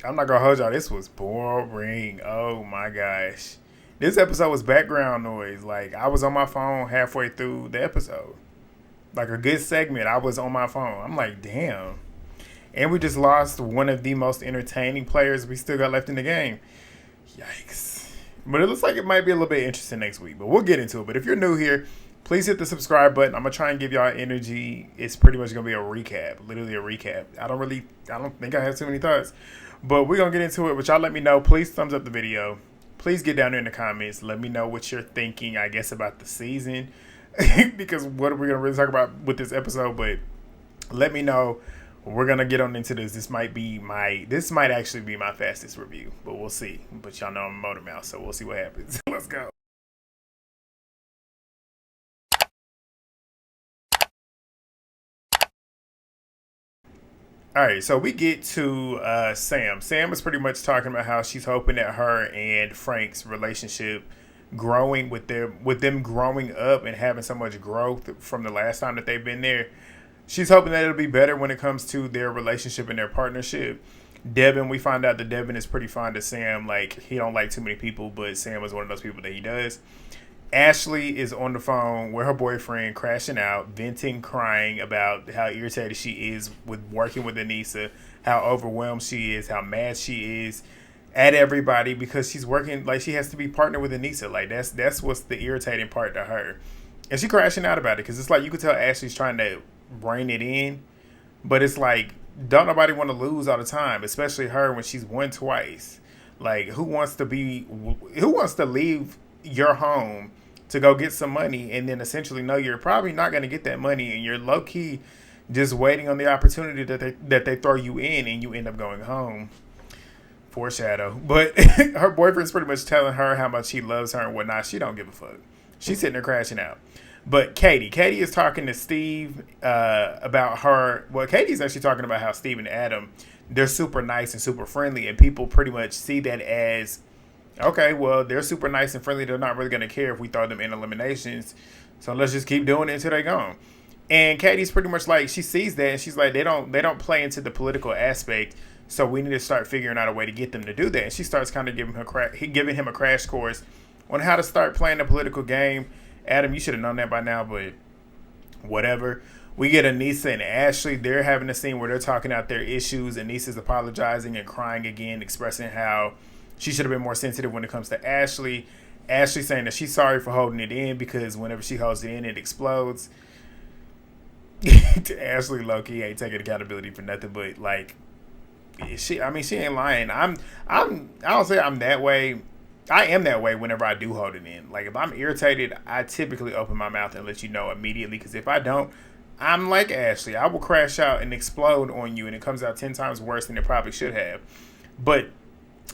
I'm not gonna hold y'all. This was boring. Oh my gosh. This episode was background noise. Like I was on my phone halfway through the episode. Like a good segment, I was on my phone. I'm like, damn. And we just lost one of the most entertaining players we still got left in the game. Yikes. But it looks like it might be a little bit interesting next week. But we'll get into it. But if you're new here, please hit the subscribe button. I'm going to try and give y'all energy. It's pretty much going to be a recap. Literally a recap. I don't think I have too many thoughts. But we're going to get into it. But y'all let me know. Please thumbs up the video. Please get down there in the comments. Let me know what you're thinking, I guess, about the season. Because what are we going to really talk about with this episode? But let me know. We're gonna get on into this. This might actually be my fastest review, but we'll see. But y'all know I'm a motor mouth, so we'll see what happens. Let's go. All right, so we get to Sam. Sam is pretty much talking about how she's hoping that her and Frank's relationship growing with them growing up and having so much growth from the last time that they've been there. She's hoping that it'll be better when it comes to their relationship and their partnership. Devin, we find out that Devin is pretty fond of Sam. Like, he don't like too many people, but Sam is one of those people that he does. Ashley is on the phone with her boyfriend, crashing out, venting, crying about how irritated she is with working with Aneesa, how overwhelmed she is, how mad she is at everybody because she's working, like, she has to be partnered with Aneesa. Like, that's what's the irritating part to her. And she crashing out about it because it's like you could tell Ashley's trying to rein it in, but it's like don't nobody want to lose all the time, especially her when she's won twice. Like who wants to leave your home to go get some money and then essentially know you're probably not going to get that money and you're low-key just waiting on the opportunity that they throw you in and you end up going home. Foreshadow. But her boyfriend's pretty much telling her how much he loves her and whatnot. She don't give a fuck. She's sitting there crashing out. But Katie is talking to Steve about her. Well, Katie's actually talking about how Steve and Adam, they're super nice and super friendly. And people pretty much see that as, okay, well, they're super nice and friendly. They're not really going to care if we throw them in eliminations. So let's just keep doing it until they're gone. And Katie's pretty much like, she sees that and she's like, they don't play into the political aspect. So we need to start figuring out a way to get them to do that. And she starts kind of giving him a crash course on how to start playing the political game. Adam, you should have known that by now, but whatever. We get Aneesa and Ashley. They're having a scene where they're talking out their issues. Aneesa's apologizing and crying again, expressing how she should have been more sensitive when it comes to Ashley. Ashley saying that she's sorry for holding it in because whenever she holds it in, it explodes. Ashley low-key ain't taking accountability for nothing, but like she ain't lying. I don't say I'm that way. I am that way whenever I do hold it in. Like, if I'm irritated, I typically open my mouth and let you know immediately. Because if I don't, I'm like Ashley. I will crash out and explode on you, and it comes out 10 times worse than it probably should have. But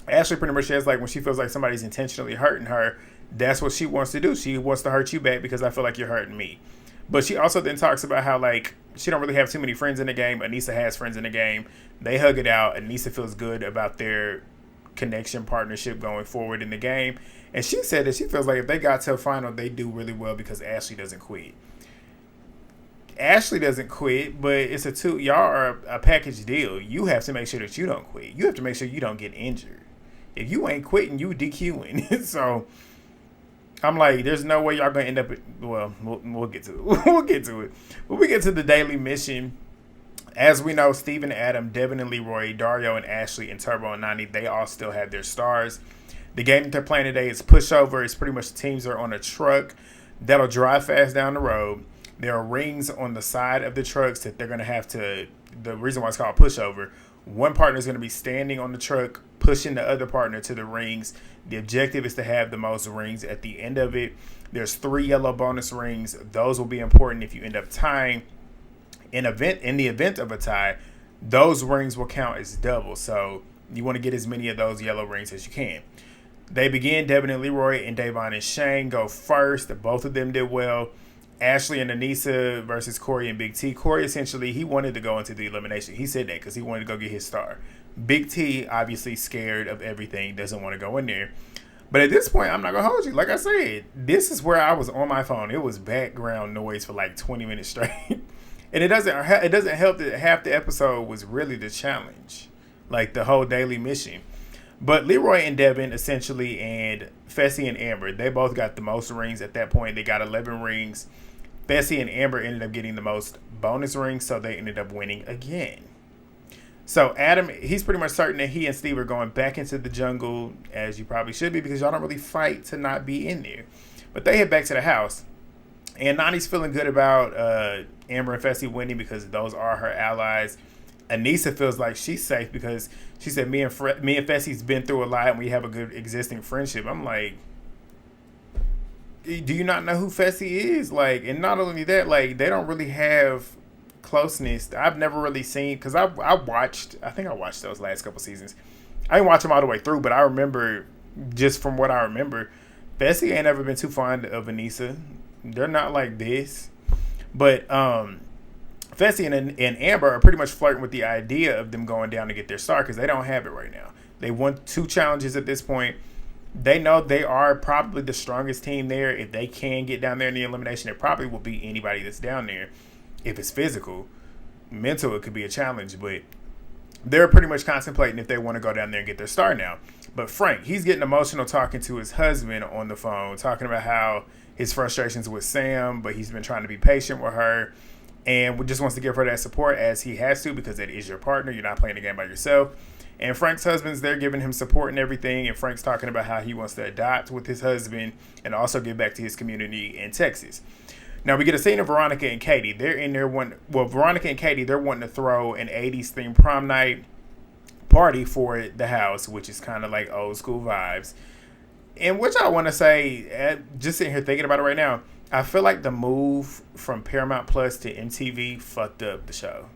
Ashley pretty much says, like, when she feels like somebody's intentionally hurting her, that's what she wants to do. She wants to hurt you back because I feel like you're hurting me. But she also then talks about how, like, she don't really have too many friends in the game. Aneesa has friends in the game. They hug it out. Aneesa feels good about their connection partnership going forward in the game, and she said that she feels like if they got to a final they do really well because Ashley doesn't quit. Ashley doesn't quit, but it's y'all are a package deal. You have to make sure that you don't quit. You have to make sure you don't get injured. If you ain't quitting, you DQing. So I'm like, there's no way y'all gonna end up we'll get to it. We'll get to it. When we get to the daily mission, as we know, Steve and Adam, Devin and Leroy, Dario and Ashley, and Turbo and Nany, they all still have their stars. The game that they're playing today is pushover. It's pretty much the teams are on a truck that'll drive fast down the road. There are rings on the side of the trucks that they're going to have to, the reason why it's called pushover, one partner is going to be standing on the truck, pushing the other partner to the rings. The objective is to have the most rings at the end of it. There's 3 yellow bonus rings. Those will be important if you end up tying. In the event of a tie, those rings will count as double. So you want to get as many of those yellow rings as you can. They begin. Devin and Leroy and Davon and Shane go first. Both of them did well. Ashley and Aneesa versus Corey and Big T. Corey, essentially, he wanted to go into the elimination. He said that because he wanted to go get his star. Big T, obviously scared of everything, doesn't want to go in there. But at this point, I'm not going to hold you. Like I said, this is where I was on my phone. It was background noise for like 20 minutes straight. And it doesn't help that half the episode was really the challenge. like the whole daily mission. But Leroy and Devin essentially, and Fessy and Amber, they both got the most rings at that point. They got 11 rings. Fessy and Amber ended up getting the most bonus rings, so they ended up winning again. So Adam, he's pretty much certain that he and Steve are going back into the jungle, as you probably should be, because y'all don't really fight to not be in there. But they head back to the house, and Nany's feeling good about Amber and Fessy winning because those are her allies. Aneesa feels like she's safe because she said, me and Fessy's been through a lot and we have a good existing friendship. I'm like, do you not know who Fessy is? Like, and not only that, like, they don't really have closeness. I've never really seen, because I think I watched those last couple seasons. I didn't watch them all the way through, but I remember, just from what I remember, Fessy ain't ever been too fond of Aneesa. They're not like this. But Fessy and Amber are pretty much flirting with the idea of them going down to get their star because they don't have it right now. They won 2 challenges at this point. They know they are probably the strongest team there. If they can get down there in the elimination, it probably will beat anybody that's down there. If it's physical, mental, it could be a challenge. But they're pretty much contemplating if they want to go down there and get their star now. But Frank, he's getting emotional talking to his husband on the phone, talking about how his frustrations with Sam, but he's been trying to be patient with her and just wants to give her that support as he has to because it is your partner. You're not playing the game by yourself. And Frank's husband's there giving him support and everything. And Frank's talking about how he wants to adopt with his husband and also give back to his community in Texas. Now we get a scene of Veronica and Katie. They're in there Veronica and Katie, they're wanting to throw an 80s themed prom night party for the house, which is kind of like old school vibes. And which I want to say, just sitting here thinking about it right now, I feel like the move from Paramount Plus to MTV fucked up the show.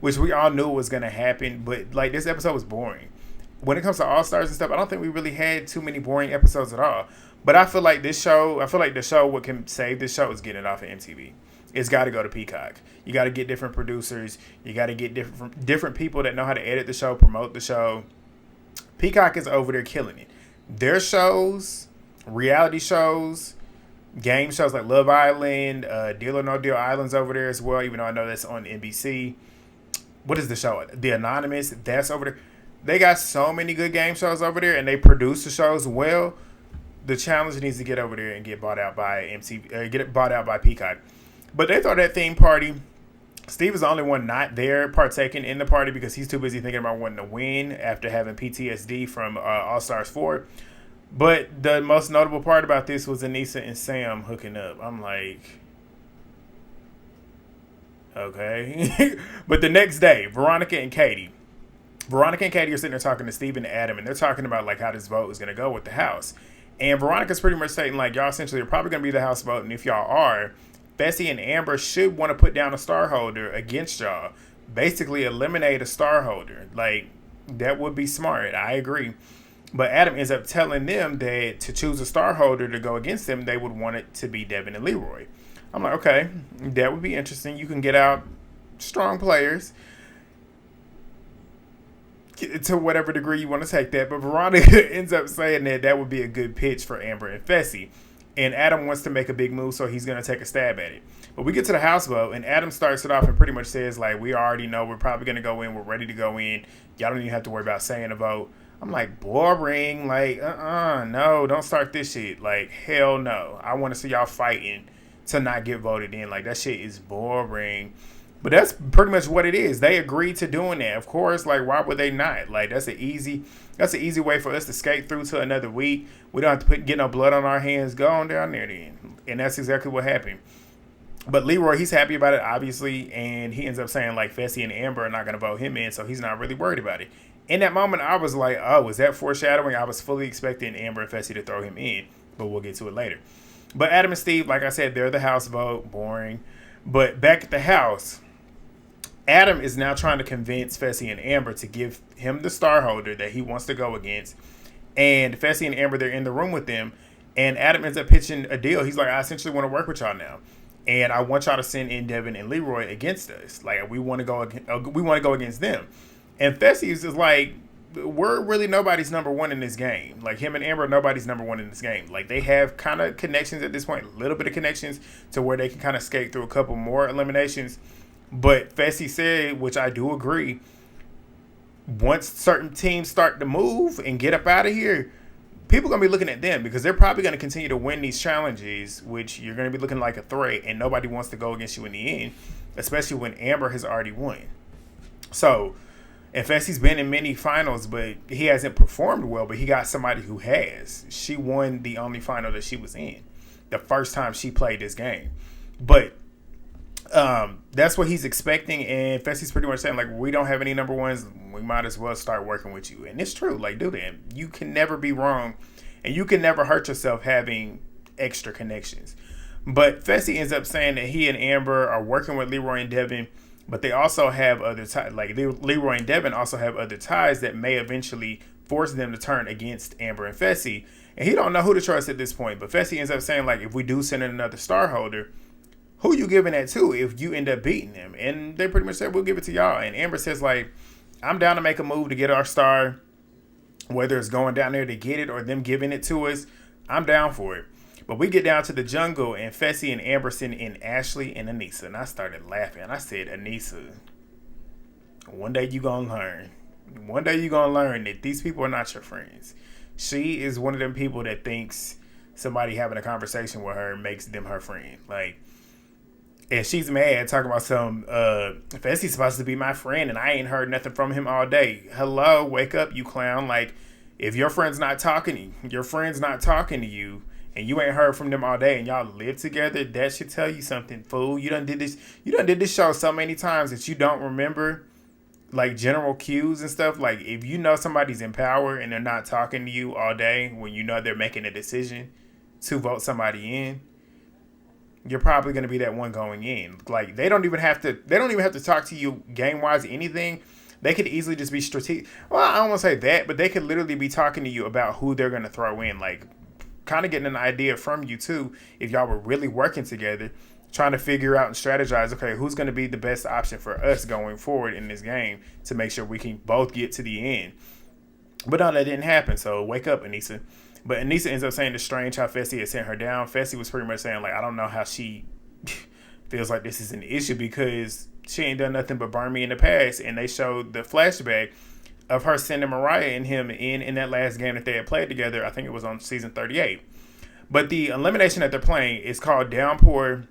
Which we all knew was going to happen, but like this episode was boring. When it comes to All Stars and stuff, I don't think we really had too many boring episodes at all. But I feel like the show, what can save this show is getting it off of MTV. It's got to go to Peacock. You got to get different producers. You got to get different people that know how to edit the show, promote the show. Peacock is over there killing it. Their shows, reality shows, game shows like Love Island, Deal or No Deal Island's over there as well, even though I know that's on NBC. What is the show? The Anonymous, that's over there. They got so many good game shows over there, and they produce the shows well. The challenge needs to get over there and get bought out by MTV, get it bought out by Peacock. But they throw that theme party. Steve is the only one not there partaking in the party because he's too busy thinking about wanting to win after having PTSD from All Stars 4. But the most notable part about this was Aneesa and Sam hooking up. I'm like, okay. But the next day, Veronica and Katie are sitting there talking to Steve and Adam, and they're talking about like how this vote is going to go with the house. And Veronica's pretty much stating like, y'all essentially are probably going to be the house vote, and if y'all are, Fessy and Amber should want to put down a star holder against y'all. Basically eliminate a star holder. Like, that would be smart. I agree. But Adam ends up telling them that to choose a star holder to go against them, they would want it to be Devin and Leroy. I'm like, okay, that would be interesting. You can get out strong players to whatever degree you want to take that. But Veronica ends up saying that would be a good pitch for Amber and Fessy. And Adam wants to make a big move, so he's going to take a stab at it. But we get to the house vote, and Adam starts it off and pretty much says, like, we already know we're probably going to go in. We're ready to go in. Y'all don't even have to worry about saying a vote. I'm like, boring. Like, no, don't start this shit. Like, hell no. I want to see y'all fighting to not get voted in. Like, that shit is boring. But that's pretty much what it is. They agreed to doing that. Of course, like, why would they not? Like, that's an easy way for us to skate through to another week. We don't have to get no blood on our hands. Go on down there then. And that's exactly what happened. But Leroy, he's happy about it, obviously. And he ends up saying, like, Fessy and Amber are not going to vote him in, so he's not really worried about it. In that moment, I was like, oh, is that foreshadowing? I was fully expecting Amber and Fessy to throw him in. But we'll get to it later. But Adam and Steve, like I said, they're the house vote. Boring. But back at the house, Adam is now trying to convince Fessy and Amber to give him the star holder that he wants to go against. And Fessy and Amber, they're in the room with them. And Adam ends up pitching a deal. He's like, I essentially want to work with y'all now. And I want y'all to send in Devin and Leroy against us. Like, we want to go against them. And Fessy is just like, we're really nobody's number one in this game. Like, him and Amber, nobody's number one in this game. Like, they have kind of connections at this point, a little bit of connections to where they can kind of skate through a couple more eliminations. But Fessy said, which I do agree, once certain teams start to move and get up out of here, people are going to be looking at them because they're probably going to continue to win these challenges, which you're going to be looking like a threat, and nobody wants to go against you in the end, especially when Amber has already won. So, and Fessy's been in many finals, but he hasn't performed well, but he got somebody who has. She won the only final that she was in the first time she played this game. But that's what he's expecting, and Fessy's pretty much saying, like, we don't have any number ones, we might as well start working with you. And it's true, like, do that. You can never be wrong, and you can never hurt yourself having extra connections. But Fessy ends up saying that he and Amber are working with Leroy and Devin, but they also have other ties, like Leroy and Devin also have other ties that may eventually force them to turn against Amber and Fessy. And he don't know who to trust at this point, but Fessy ends up saying, like, if we do send in another star holder, who you giving that to if you end up beating them? And they pretty much said, we'll give it to y'all. And Amber says, like, I'm down to make a move to get our star, whether it's going down there to get it or them giving it to us. I'm down for it. But we get down to the jungle, and Fessy and Amber send in Ashley and Aneesa. And I started laughing. I said, Aneesa, one day you going to learn. One day you going to learn that these people are not your friends. She is one of them people that thinks somebody having a conversation with her makes them her friend. Like, and she's mad talking about some, Fessy's supposed to be my friend and I ain't heard nothing from him all day. Hello, wake up, you clown. Like, if your friend's not talking to you, and you ain't heard from them all day and y'all live together, that should tell you something, fool. You done did this show so many times that you don't remember, like, general cues and stuff. Like, if you know somebody's in power and they're not talking to you all day when you know they're making a decision to vote somebody in, you're probably going to be that one going in. Like, they don't even have to talk to you game-wise or anything. They could easily just be strategic. Well, I don't want to say that, but they could literally be talking to you about who they're going to throw in. Like, kind of getting an idea from you, too, if y'all were really working together, trying to figure out and strategize, okay, who's going to be the best option for us going forward in this game to make sure we can both get to the end. But no, that didn't happen, so wake up, Aneesa. But Aneesa ends up saying it's strange how Fessy had sent her down. Fessy was pretty much saying, like, I don't know how she feels like this is an issue because she ain't done nothing but burn me in the past. And they showed the flashback of her sending Mariah and him in that last game that they had played together. I think it was on season 38. But the elimination that they're playing is called Downpour.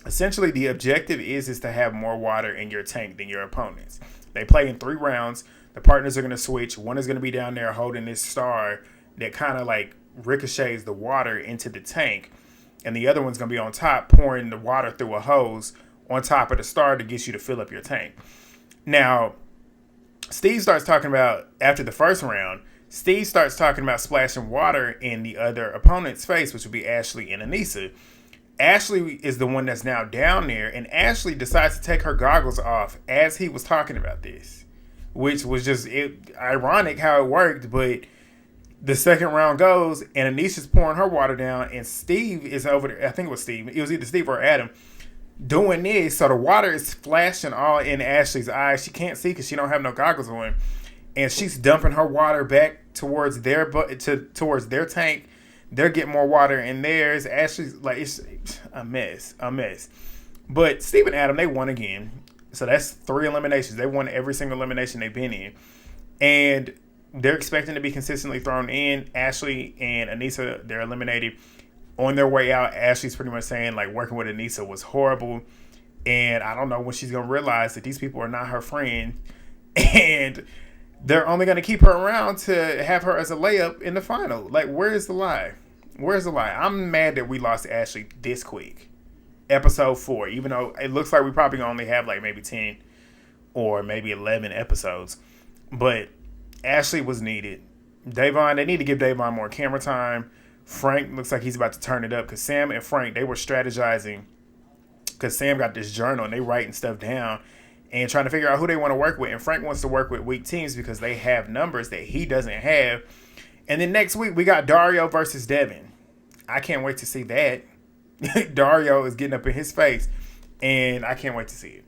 Essentially, the objective is to have more water in your tank than your opponents. They play in 3 rounds. The partners are going to switch. One is going to be down there holding this star that kind of like ricochets the water into the tank. And the other one's going to be on top pouring the water through a hose on top of the star to get you to fill up your tank. Now, Steve starts talking about, after the first round, Steve starts talking about splashing water in the other opponent's face, which would be Ashley and Aneesa. Ashley is the one that's now down there, and Ashley decides to take her goggles off as he was talking about this, which was just ironic how it worked. But the second round goes, and Anisha's pouring her water down, and Steve is over there. I think it was Steve. It was either Steve or Adam doing this. So the water is flashing all in Ashley's eyes. She can't see because she don't have no goggles on, and she's dumping her water back towards their towards their tank. They're getting more water in theirs. Ashley's like, it's a mess. But Steve and Adam, they won again. So that's 3 eliminations. They won every single elimination they've been in. And they're expecting to be consistently thrown in. Ashley and Aneesa, they're eliminated. On their way out, Ashley's pretty much saying, like, working with Aneesa was horrible. And I don't know when she's going to realize that these people are not her friend. And they're only going to keep her around to have her as a layup in the final. Like, where's the lie? I'm mad that we lost Ashley this quick. Episode 4, even though it looks like we probably gonna only have like maybe 10 or maybe 11 episodes. But Ashley was needed. Davon, they need to give Davon more camera time. Frank looks like he's about to turn it up because Sam and Frank, they were strategizing because Sam got this journal and they writing stuff down and trying to figure out who they want to work with. And Frank wants to work with weak teams because they have numbers that he doesn't have. And then next week, we got Dario versus Devin. I can't wait to see that. Dario is getting up in his face, and I can't wait to see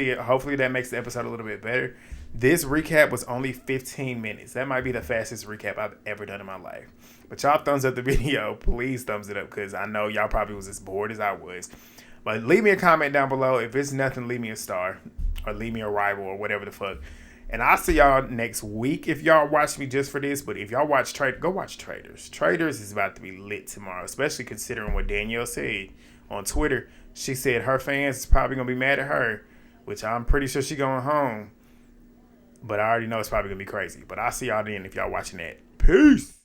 it. Hopefully, that makes the episode a little bit better. This recap was only 15 minutes. That might be the fastest recap I've ever done in my life. But y'all thumbs up the video. Please thumbs it up because I know y'all probably was as bored as I was. But leave me a comment down below. If it's nothing, leave me a star or leave me a rival or whatever the fuck. And I'll see y'all next week if y'all watch me just for this. But if y'all watch go watch Traders. Traders is about to be lit tomorrow, especially considering what Danielle said on Twitter. She said her fans is probably going to be mad at her, which I'm pretty sure she going home. But I already know it's probably going to be crazy. But I'll see y'all then if y'all watching that. Peace.